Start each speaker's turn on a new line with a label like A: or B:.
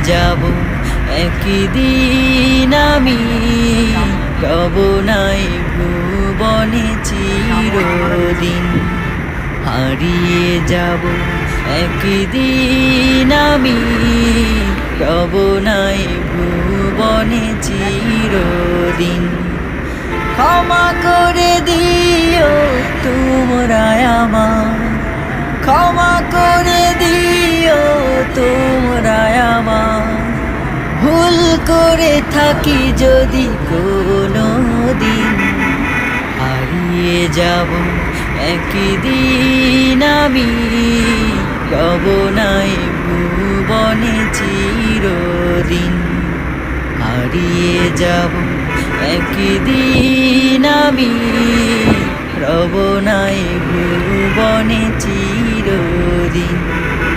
A: যাব একদিন আমি, রব নাই ভুবনে চিরদিন। হারিয়ে যাব একদিন আমি, রব নাই ভুবনে চিরদিন। ক্ষমা করে দিও তোমরা আমায়, ক্ষমা করে দিও তোমরা আমায়। ভুল করে থাকি যদি কোনো দিন, হারিয়ে যাব একদিন আমি, রব নাই ভুবনে চিরদিন। হারিয়ে যাব একদিন আমি, রব নাই ভুবনে চিরদিন।